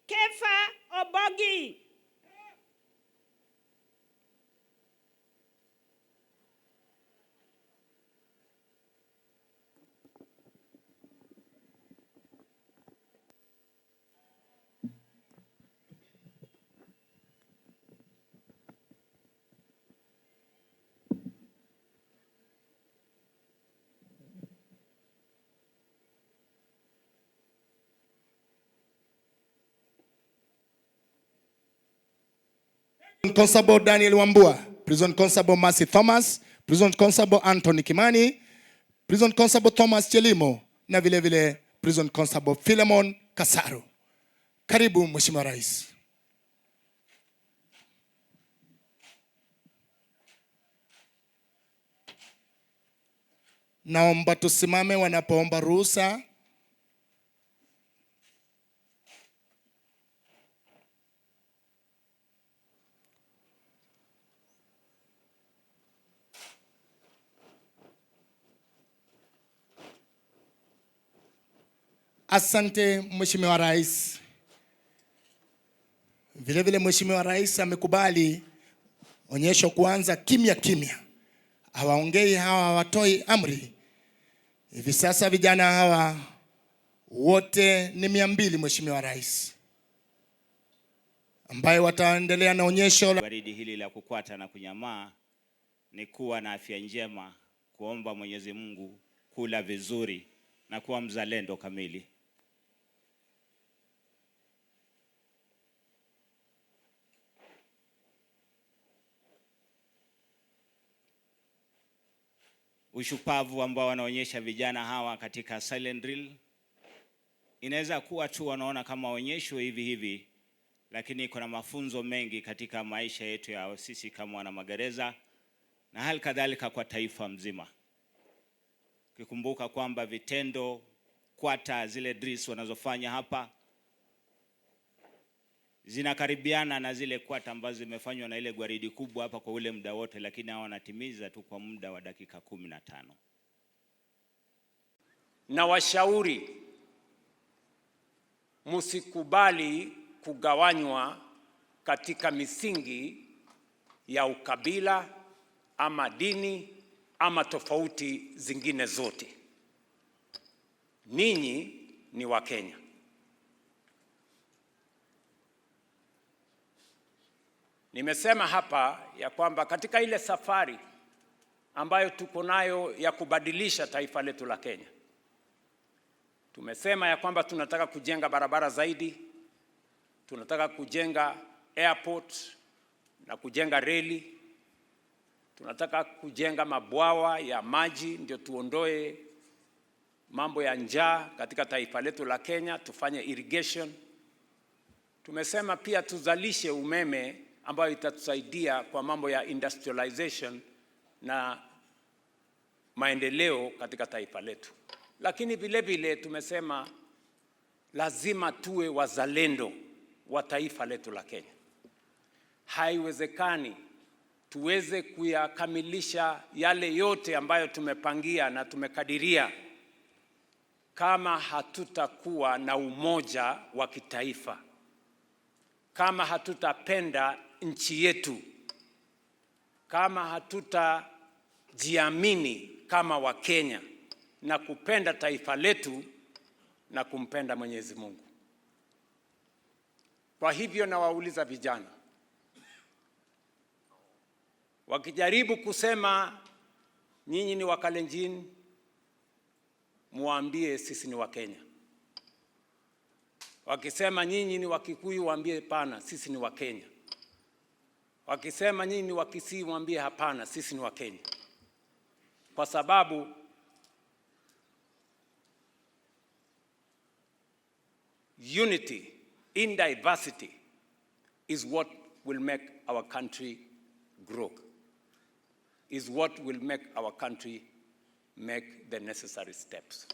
Kefa Obogi. Constable Daniel Wambua, Prison Constable Mercy Thomas, Prison Constable Anthony Kimani, Prison Constable Thomas Chelimo na vile vile Prison Constable Philemon Kasaro. Karibu Mheshimiwa Rais. Naomba tusimame wanapoomba ruhusa. Asante Mheshimiwa Rais. Vile vile Mheshimiwa Rais amekubali onyesho kuanza kimya kimya. Hawaongei hawa, hawatoi amri. Hivi sasa vijana hawa wote ni 200 Mheshimiwa Rais, ambaye wataendelea na onyesho. Baridi hili la kukwata na kunyamaa ni kuwa na afya njema, kuomba Mwenyezi Mungu, kula vizuri na kuwa mzalendo kamili. Ushupavu ambao wanaonyesha vijana hawa katika silent drill inaweza kuwa tu wanaona kama onyesho hivi hivi, lakini kuna mafunzo mengi katika maisha yetu ya sisi kama wana magereza na hali kadhalika kwa taifa mzima. Ukikumbuka kwamba vitendo kwata zile drills wanazofanya hapa zinakaribiana na zile kwata ambazo zimefanywa na ile gwaridi kubwa hapa kwa ule muda wote, lakini hao wanatimiza tu kwa muda wa dakika 15. Na washauri msikubali kugawanywa katika misingi ya ukabila ama dini ama tofauti zingine zote. Ninyi ni Wakenya. Nimesema hapa ya kwamba katika ile safari ambayo tuko nayo ya kubadilisha taifa letu la Kenya, tumesema ya kwamba tunataka kujenga barabara zaidi, tunataka kujenga airport na kujenga reli, tunataka kujenga mabwawa ya maji ndio tuondoe mambo ya njaa katika taifa letu la Kenya, tufanye irrigation. Tumesema pia tuzalishe umeme ambayo itatusaidia kwa mambo ya industrialization na maendeleo katika taifa letu. Lakini vile vile tumesema lazima tuwe wazalendo wa taifa letu la Kenya. Haiwezekani tuweze kuyakamilisha yale yote ambayo tumepangia na tumekadiria kama hatutakuwa na umoja wa kitaifa, kama hatutapenda nchi yetu, kama hatutajiamini kama Wakenya, na kupenda taifa letu na kumpenda Mwenyezi Mungu. Kwa hivyo nawauliza vijana, wakijaribu kusema nyinyi ni Wakalenjin, muambie sisi ni Wakenya. Wakisema nyinyi ni Wakikuyu, waambie hapana, sisi ni Wakenya. Wakisema nyinyi ni Wakisii, waambie hapana, sisi ni Wakenya. Kwa sababu unity in diversity is what will make our country grow, is what will make our country make the necessary steps.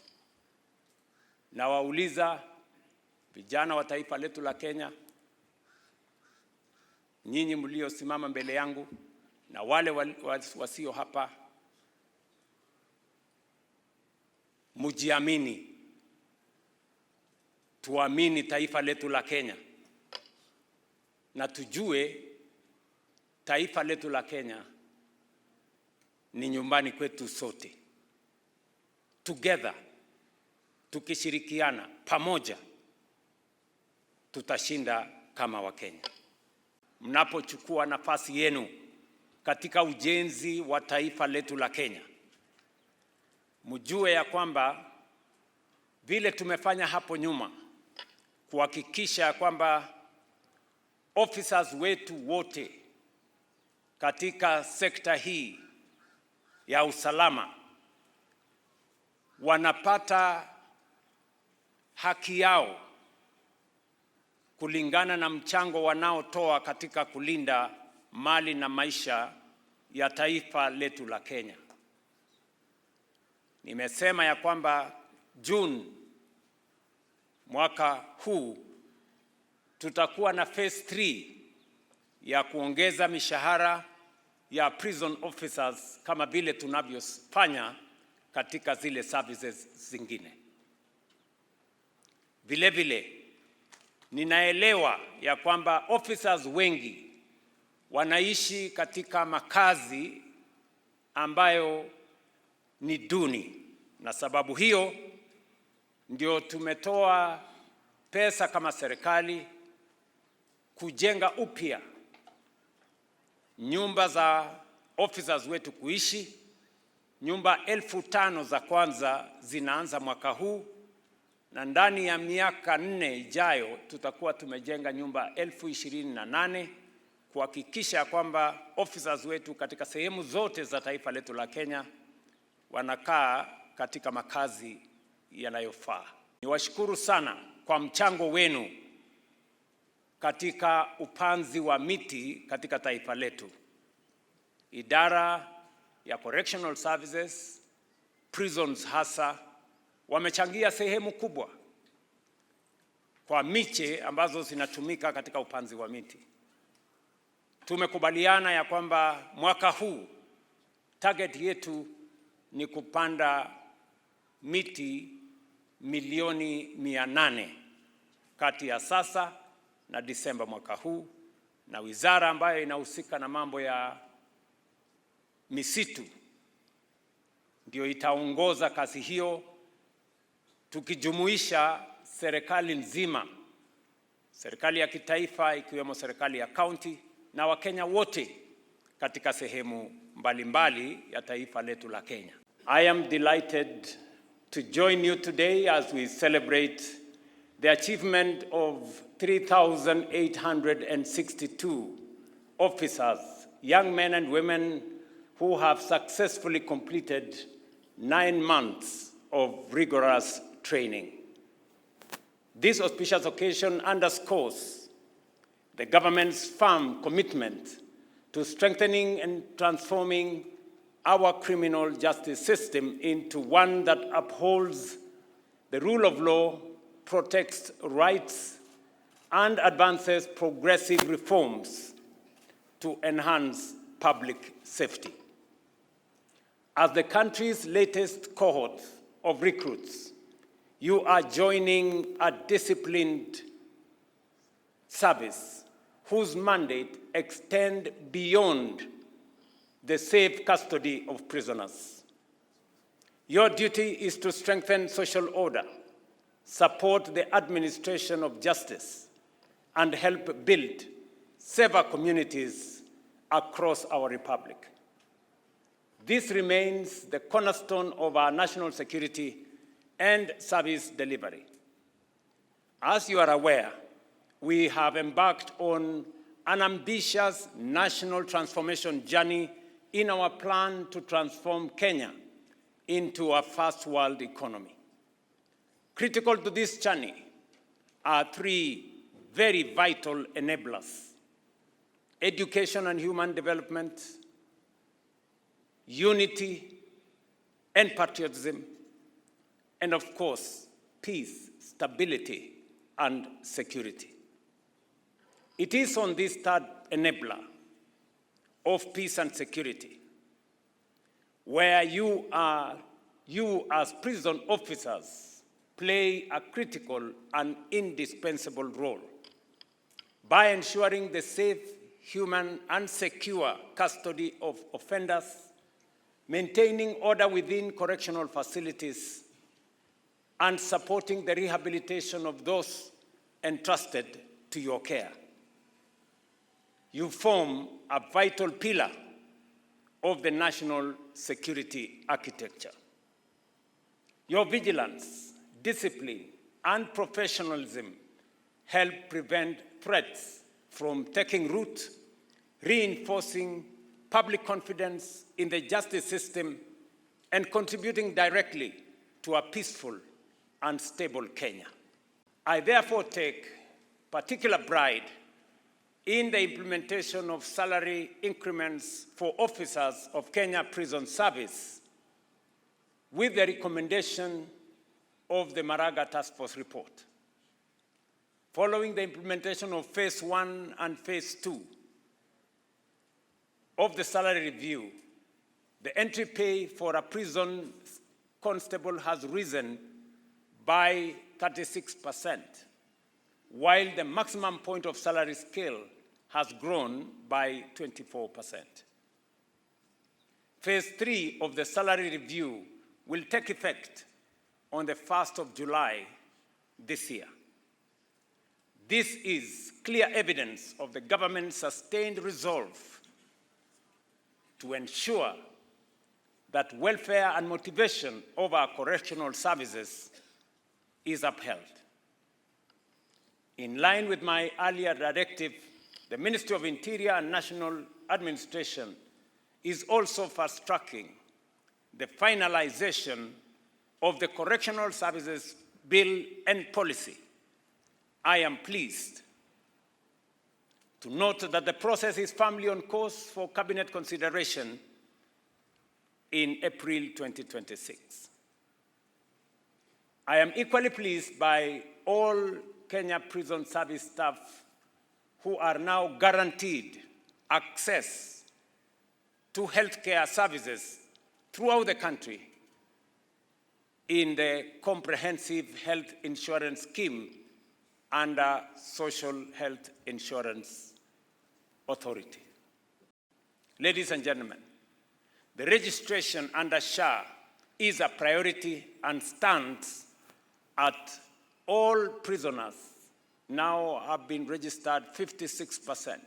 Na wauliza vijana wa taifa letu la Kenya, nyinyi mliosimama mbele yangu na wale wasio hapa, mujiamini, tuamini taifa letu la Kenya, na tujue taifa letu la Kenya ni nyumbani kwetu sote. Together, tukishirikiana pamoja, tutashinda kama Wakenya. Mnapochukua nafasi yenu katika ujenzi wa taifa letu la Kenya, mjue ya kwamba vile tumefanya hapo nyuma kuhakikisha kwamba officers wetu wote katika sekta hii ya usalama wanapata haki yao kulingana na mchango wanaotoa katika kulinda mali na maisha ya taifa letu la Kenya. Nimesema ya kwamba June mwaka huu tutakuwa na phase 3 ya kuongeza mishahara ya prison officers kama vile tunavyofanya katika zile services zingine. Vile vile ninaelewa ya kwamba officers wengi wanaishi katika makazi ambayo ni duni, na sababu hiyo ndio tumetoa pesa kama serikali kujenga upya nyumba za officers wetu kuishi. Nyumba 5,000 za kwanza zinaanza mwaka huu, na ndani ya miaka 4 ijayo tutakuwa tumejenga nyumba 28,000 kuhakikisha kwamba officers wetu katika sehemu zote za taifa letu la Kenya wanakaa katika makazi yanayofaa. Niwashukuru sana kwa mchango wenu katika upanzi wa miti katika taifa letu. Idara ya Correctional Services, prisons hasa, wamechangia sehemu kubwa kwa miche ambazo zinatumika katika upanzi wa miti. Tumekubaliana ya kwamba mwaka huu target yetu ni kupanda miti milioni 800 kati ya sasa na Disemba mwaka huu, na wizara ambayo inahusika na mambo ya misitu ndio itaongoza kazi hiyo, tukijumuisha serikali nzima, serikali ya kitaifa ikiwemo serikali ya county na Wakenya wote katika sehemu mbalimbali ya taifa letu la Kenya. I am delighted to join you today as we celebrate the achievement of 3,862 officers, young men and women who have successfully completed 9 months of rigorous training. This auspicious occasion underscores the government's firm commitment to strengthening and transforming our criminal justice system into one that upholds the rule of law, protects rights, and advances progressive reforms to enhance public safety. As the country's latest cohort of recruits, you are joining a disciplined service whose mandate extends beyond the safe custody of prisoners. Your duty is to strengthen social order, support the administration of justice, and help build safer communities across our republic. This remains the cornerstone of our national security and service delivery. As you are aware, we have embarked on an ambitious national transformation journey in our plan to transform Kenya into a first-world economy. Critical to this journey are three very vital enablers: education and human development, unity and patriotism, and of course, peace, stability, and security. It is on this third enabler of peace and security where you as prison officers play a critical and indispensable role by ensuring the safe, human, and secure custody of offenders, maintaining order within correctional facilities, and supporting the rehabilitation of those entrusted to your care. You form a vital pillar of the national security architecture. Your vigilance, discipline, and professionalism help prevent threats from taking root, reinforcing public confidence in the justice system and contributing directly to a peaceful and stable Kenya. I therefore take particular pride in the implementation of salary increments for officers of Kenya Prison Service with the recommendation of the Maraga Task Force report. Following the implementation of Phase 1 and Phase 2 of the salary review, the entry pay for a prison constable has risen by 36%, while the maximum point of salary scale has grown by 24%. Phase 3 of the salary review will take effect on the 1st of July this year. This is clear evidence of the government's sustained resolve to ensure that welfare and motivation of our correctional services is upheld. In line with my earlier directive, the Ministry of Interior and National Administration is also fast-tracking the finalization of the Correctional Services Bill and Policy. I am pleased to note that the process is firmly on course for Cabinet consideration in April 2026. I am equally pleased by all Kenya Prison Service staff who are now guaranteed access to healthcare services throughout the country in the Comprehensive Health Insurance Scheme under Social Health Insurance Authority. Ladies and gentlemen, the registration under SHA is a priority and stands at all prisoners now have been registered 56%.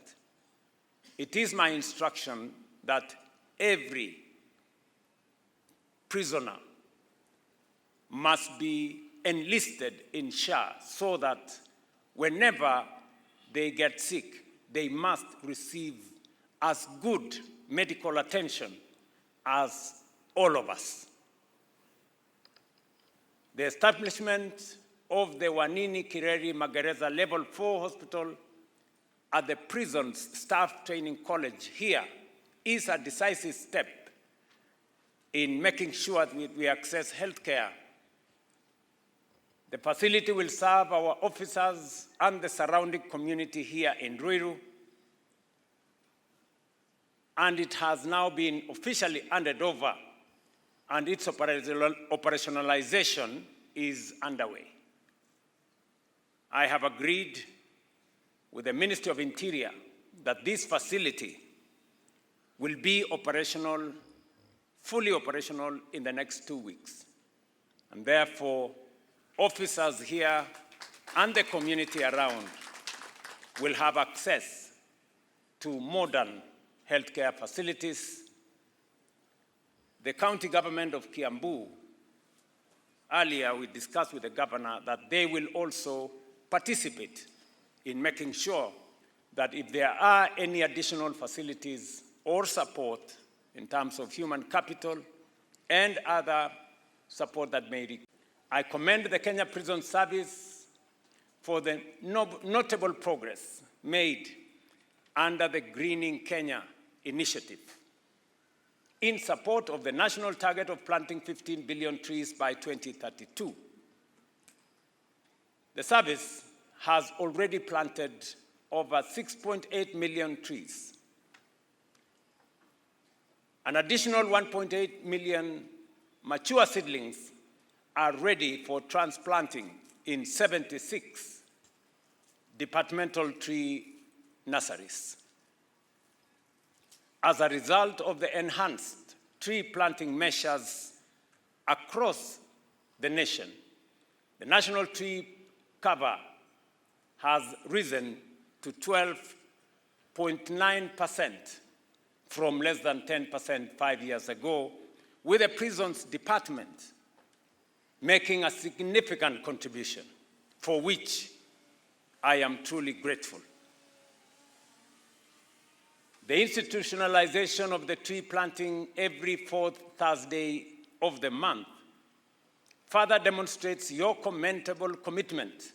It is my instruction that every prisoner must be enlisted in SHA so that whenever they get sick, they must receive as good medical attention as all of us. The establishment of the Wanini Kireri Magereza Level 4 Hospital at the prison's staff training college here is a decisive step in making sure that we access healthcare. The facility will serve our officers and the surrounding community here in Ruiru, and it has now been officially handed over, and its operationalization is underway. I have agreed with the Ministry of Interior that this facility will be operational fully operational in the next 2 weeks. And therefore, officers here and the community around will have access to modern healthcare facilities. The county government of Kiambu, earlier we discussed with the governor that they will also participate in making sure that if there are any additional facilities or support in terms of human capital and other support that may require. I commend the Kenya Prison Service for the notable progress made under the Greening Kenya initiative in support of the national target of planting 15 billion trees by 2032. The service has already planted over 6.8 million trees. An additional 1.8 million mature seedlings are ready for transplanting in 76 departmental tree nurseries. As a result of the enhanced tree planting measures across the nation, the national tree cover has risen to 12.9% from less than 10% 5 years ago, with the prisons department making a significant contribution, for which I am truly grateful. The institutionalization of the tree planting every fourth Thursday of the month further demonstrates your commendable commitment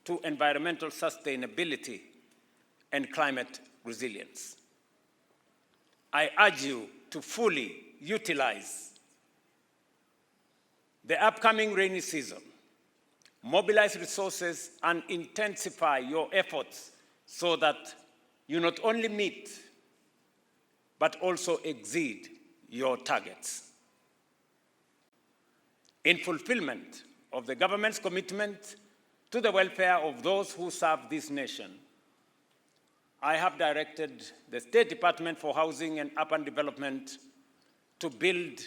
to environmental sustainability and climate resilience. I urge you to fully utilize the upcoming rainy season, mobilize resources, and intensify your efforts so that you not only meet but also exceed your targets. In fulfillment of the government's commitment to the welfare of those who serve this nation, I have directed the State Department for Housing and Urban Development to build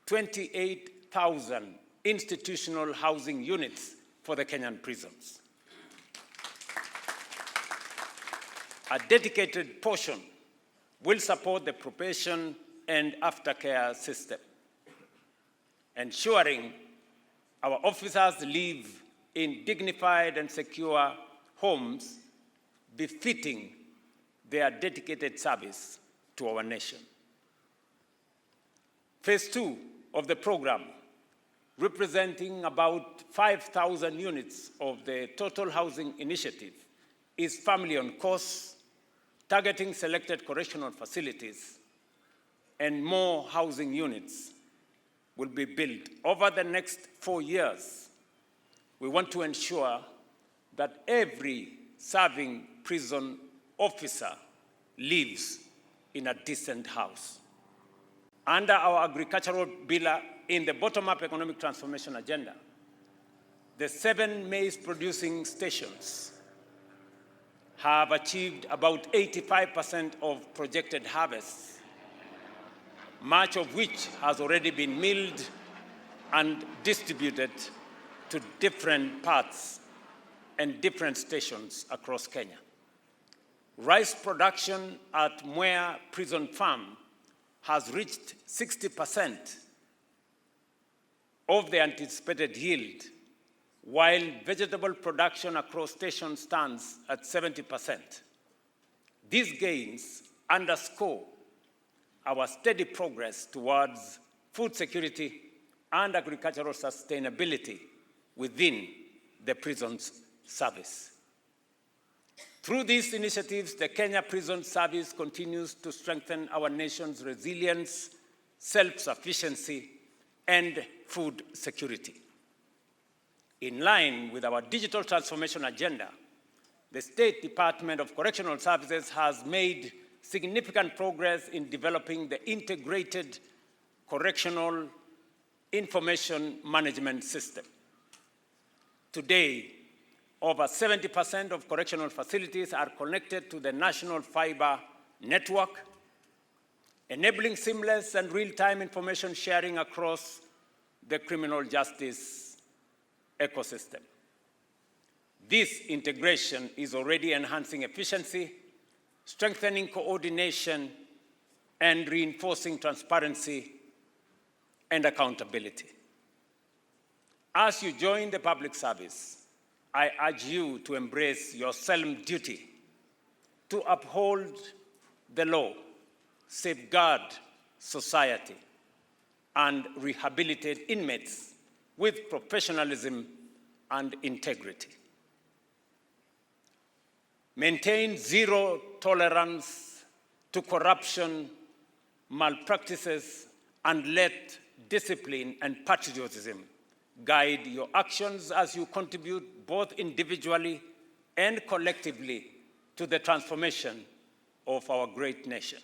28,000 institutional housing units for the Kenyan prisons. A dedicated portion will support the probation and aftercare system, ensuring our officers live in dignified and secure homes befitting their dedicated service to our nation. Phase 2 of the program, representing about 5,000 units of the total housing initiative, is firmly on course, targeting selected correctional facilities, and more housing units will be built. Over the next 4 years, we want to ensure that every serving prison officer lives in a decent house. Under our agricultural bill in the bottom-up economic transformation agenda, the 7 maize-producing stations have achieved about 85% of projected harvests, much of which has already been milled and distributed to different parts and different stations across Kenya. Rice production at Mwea Prison Farm has reached 60% of the anticipated yield, while vegetable production across stations stands at 70%. These gains underscore our steady progress towards food security and agricultural sustainability within the prisons service. Through these initiatives, the Kenya Prison Service continues to strengthen our nation's resilience, self-sufficiency, and food security. In line with our digital transformation agenda, the State Department of Correctional Services has made significant progress in developing the integrated correctional information management system. Today, over 70% of correctional facilities are connected to the national fiber network, enabling seamless and real-time information sharing across the criminal justice ecosystem. This integration is already enhancing efficiency, strengthening coordination, and reinforcing transparency and accountability. As you join the public service, I urge you to embrace your solemn duty to uphold the law, safeguard society, and rehabilitate inmates with professionalism and integrity. Maintain zero tolerance to corruption, malpractices, and let discipline and patriotism guide your actions as you contribute both individually and collectively to the transformation of our great nation.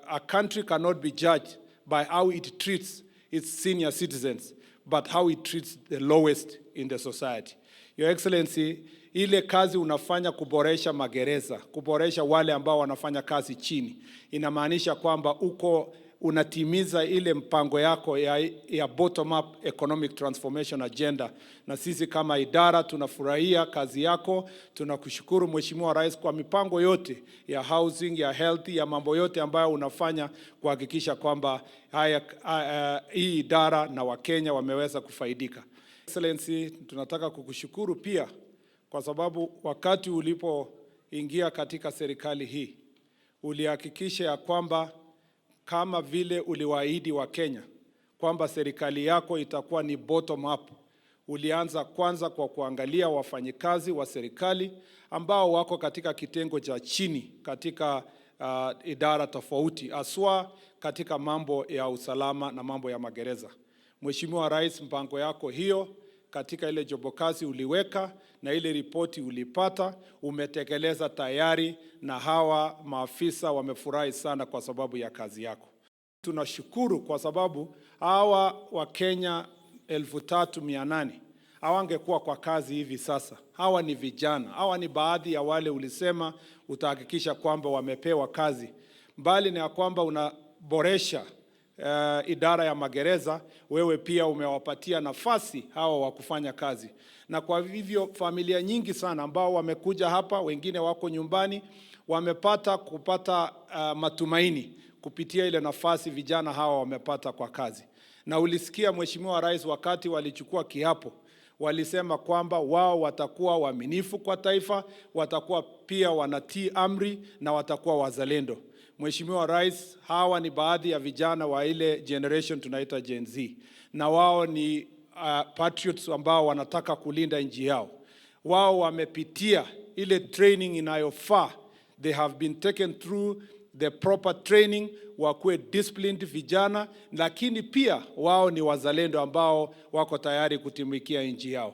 A country cannot be judged by how it treats its senior citizens, but how it treats the lowest in the society. Your Excellency, ile kazi unafanya kuboresha magereza, kuboresha wale ambao wanafanya kazi chini, inamaanisha kwamba unatimiza ile mpango yako ya bottom-up economic transformation agenda. Na sisi kama idara tunafurahia kazi yako, tunakushukuru Mheshimiwa Rais kwa mipango yote ya housing, ya health, ya mambo yote ambayo unafanya kuhakikisha kwamba hii idara na Wakenya wameweza kufaidika. Excellency, tunataka kukushukuru pia kwa sababu wakati ulipoingia katika serikali hii, ulihakikisha ya kwamba kama vile uliwaahidi wa Kenya kwamba serikali yako itakuwa ni bottom up. Ulianza kwanza kwa kuangalia wafanyikazi wa serikali ambao wako katika kitengo cha chini katika idara tofauti, aswa katika mambo ya usalama na mambo ya magereza. Mheshimiwa Rais, mpango yako hiyo katika ile jobokazi uliweka na ile ripoti ulipata, umetekeleza tayari, na hawa maafisa wamefurahi sana kwa sababu ya kazi yako. Tunashukuru kwa sababu hawa Wakenya 3,800 hawangekuwa kwa kazi hivi sasa. Hawa ni vijana, hawa ni baadhi ya wale ulisema utahakikisha kwamba wamepewa kazi. Mbali na kwamba unaboresha idara ya magereza, wewe pia umewapatia nafasi hawa wa kufanya kazi. Na kwa hivyo familia nyingi sana ambao wamekuja hapa, wengine wako nyumbani, kupata matumaini kupitia ile nafasi vijana hawa wamepata kwa kazi. Na ulisikia Mheshimiwa Rais wakati walichukua kiapo, walisema kwamba wao watakuwa waaminifu kwa taifa, watakuwa pia wanatii amri na watakuwa wazalendo. Mheshimiwa Rais, hawa ni baadhi ya vijana wa ile generation tunaita Gen Z, na wao ni patriots ambao wanataka kulinda nchi yao. Wao wamepitia ile training inayofaa. They have been taken through the proper training, wakuwe disciplined vijana, lakini pia wao ni wazalendo ambao wako tayari kutumikia nchi yao.